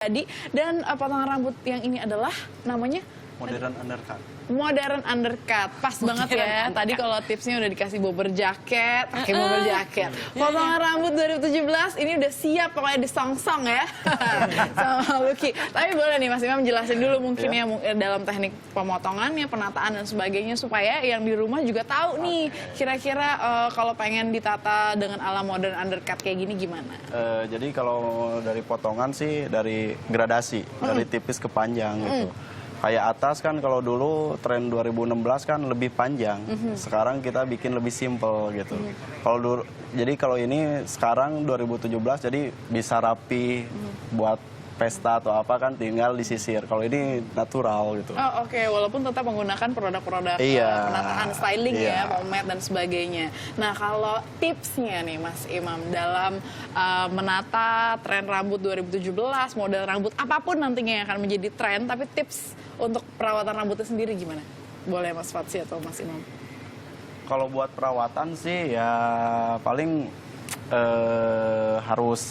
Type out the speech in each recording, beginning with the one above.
Jadi dan potongan rambut yang ini adalah namanya modern undercut. Modern undercut, pas banget ya. Tadi kalau tipsnya udah dikasih bobber jaket, pakai bobber jaket. Potongan rambut 2017 ini udah siap pokoknya disongsong ya sama Lucky. Tapi boleh nih Mas Imam jelasin dulu mungkin ya dalam teknik pemotongannya, penataan dan sebagainya supaya yang di rumah juga tahu nih kira-kira kalau pengen ditata dengan ala modern undercut kayak gini gimana? Jadi kalau dari potongan sih dari gradasi, dari tipis ke panjang gitu. Kayak atas kan kalau dulu tren 2016 kan lebih panjang, sekarang kita bikin lebih simple gitu. Kalau dulu, jadi kalau ini sekarang 2017 jadi bisa rapi buat pesta atau apa kan tinggal disisir. Kalau ini natural gitu. Oh oke, walaupun tetap menggunakan produk-produk penataan, styling ya, pomade dan sebagainya. Nah kalau tipsnya nih Mas Imam dalam menata tren rambut 2017, model rambut apapun nantinya yang akan menjadi tren, tapi tips untuk perawatan rambutnya sendiri gimana? Boleh Mas Fatsi atau Mas Imam? Kalau buat perawatan sih ya paling harus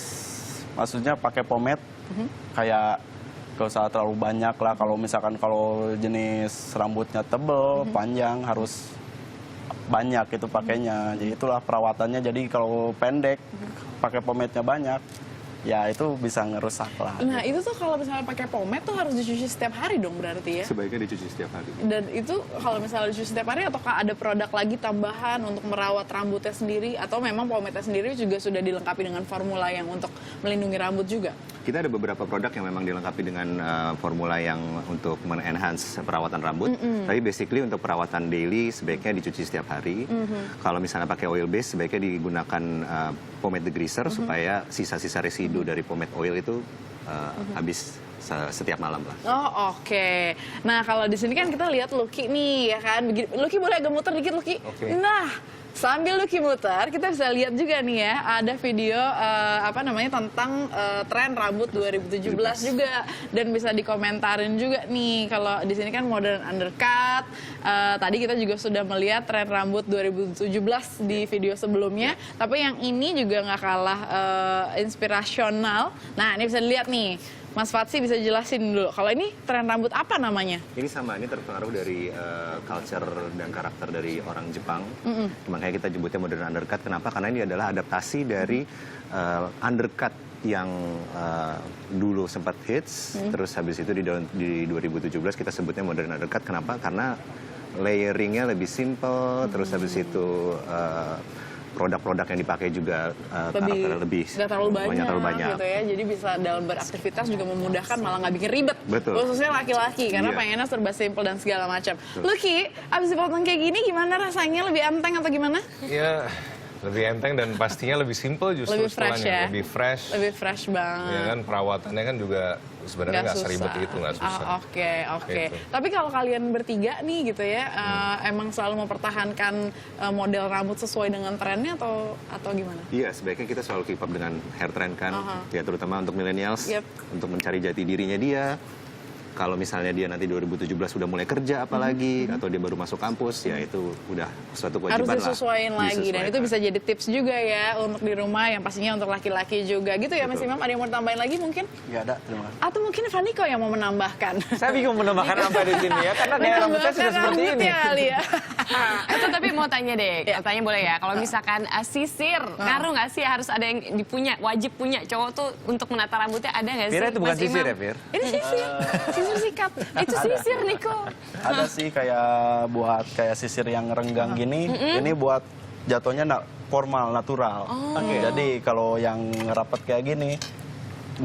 maksudnya pakai pomade. Kayak gak usah terlalu banyak lah, kalau misalkan kalau jenis rambutnya tebel, panjang harus banyak itu pakainya. Jadi itulah perawatannya, jadi kalau pendek pakai pomade-nya banyak, ya itu bisa ngerusak lah. Nah itu tuh kalau misalnya pakai pomade tuh harus dicuci setiap hari dong berarti ya? Sebaiknya dicuci setiap hari. Dan itu kalau misalnya dicuci setiap hari ataukah ada produk lagi tambahan untuk merawat rambutnya sendiri? Atau memang pomade-nya sendiri juga sudah dilengkapi dengan formula yang untuk melindungi rambut juga? Kita ada beberapa produk yang memang dilengkapi dengan formula yang untuk men-enhance perawatan rambut. Tapi basically untuk perawatan daily sebaiknya dicuci setiap hari. Kalau misalnya pakai oil base sebaiknya digunakan pomade degreaser supaya sisa-sisa residu dari pomade oil itu habis setiap malam lah. Oh oke. Nah kalau di sini kan kita lihat Lucky nih ya kan. Lucky boleh agak muter dikit Lucky. Nah sambil Lucky muter kita bisa lihat juga nih ya ada video apa namanya tentang tren rambut 2017 juga dan bisa dikomentarin juga nih kalau di sini kan modern undercut. Tadi kita juga sudah melihat tren rambut 2017 di video sebelumnya. Tapi yang ini juga nggak kalah inspirasional. Nah ini bisa dilihat nih. Mas Fatsi bisa jelasin dulu, kalau ini tren rambut apa namanya? Ini sama, ini terpengaruh dari culture dan karakter dari orang Jepang. Makanya kita sebutnya modern undercut. Kenapa? Karena ini adalah adaptasi dari undercut yang dulu sempat hits. Terus habis itu di 2017 kita sebutnya modern undercut. Kenapa? Karena layeringnya lebih simple. Terus habis itu produk-produk yang dipakai juga karakternya lebih nggak terlalu banyak gitu ya, jadi bisa dalam beraktivitas juga memudahkan, malah nggak bikin ribet. Betul. Khususnya laki-laki karena pengennya serba simple dan segala macam. Lucky, abis dipotong kayak gini gimana rasanya, lebih enteng atau gimana? Iya, lebih enteng dan pastinya lebih simple justru. Lebih fresh ya? Lebih fresh. Lebih fresh banget. Ya kan, perawatannya kan juga sebenarnya nggak seribet itu, nggak susah. Oke. Gitu. Tapi kalau kalian bertiga nih gitu ya, emang selalu mempertahankan model rambut sesuai dengan trennya atau gimana? Iya, sebaiknya kita selalu keep up dengan hair trend kan. Ya terutama untuk millennials, untuk mencari jati dirinya dia. Kalau misalnya dia nanti 2017 sudah mulai kerja apalagi, atau dia baru masuk kampus, ya itu udah suatu kewajiban lah. Harus disesuaikan lagi, dan itu bisa jadi tips juga ya untuk di rumah, yang pastinya untuk laki-laki juga. Gitu ya Mas Imam, ada yang mau tambahin lagi mungkin? Nggak ada, terima kasih. Atau mungkin Vaniko yang mau menambahkan? Saya bingung menambahkan apa di sini ya, karena gaya rambut saya sudah seperti ini. Kali ya. Itu tapi mau tanya deh, tanya boleh ya, kalau misalkan sisir, ngaruh nggak sih harus ada yang dipunya, wajib punya cowok tuh untuk menata rambutnya, ada nggak sih? Fir, itu bukan Mas sisir Imam? ya, Fir? Ini sisir, sisir sikat. Itu sisir Niko. Ada sih kayak buat kayak sisir yang renggang gini, ini buat jatuhnya formal, natural. Jadi kalau yang rapat kayak gini,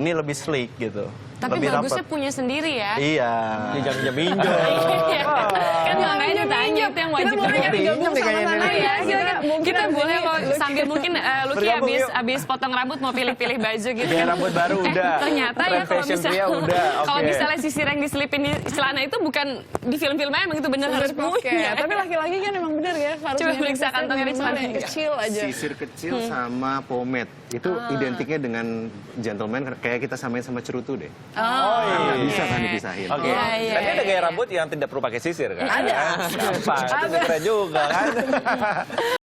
ini lebih sleek gitu. Tapi lebih bagusnya rapet. punya sendiri ya? Iya. Pinjam pinjam. Kan makanya ditanya itu yang wajib Kita boleh gabung sama-sama ya. Kita boleh kalau sambil mungkin Lucky abis potong rambut mau pilih-pilih baju gitu. Gaya rambut baru udah. Ternyata ya Trend kalau fashion misalnya pria udah. kalau misalnya sisir yang diselipin di celana itu bukan di film-filmnya, emang itu benar harus punya. Tapi laki-laki kan emang benar ya, harus Coba periksa kantongnya di celana. yang kecil aja. Sisir kecil sama pomade itu identiknya dengan gentleman, kayak kita samain sama cerutu deh. Nggak bisa kan dipisahin. Oke. Tapi ada gaya rambut yang tidak perlu pakai sisir kan? Ada. Gampang. Itu keren juga kan.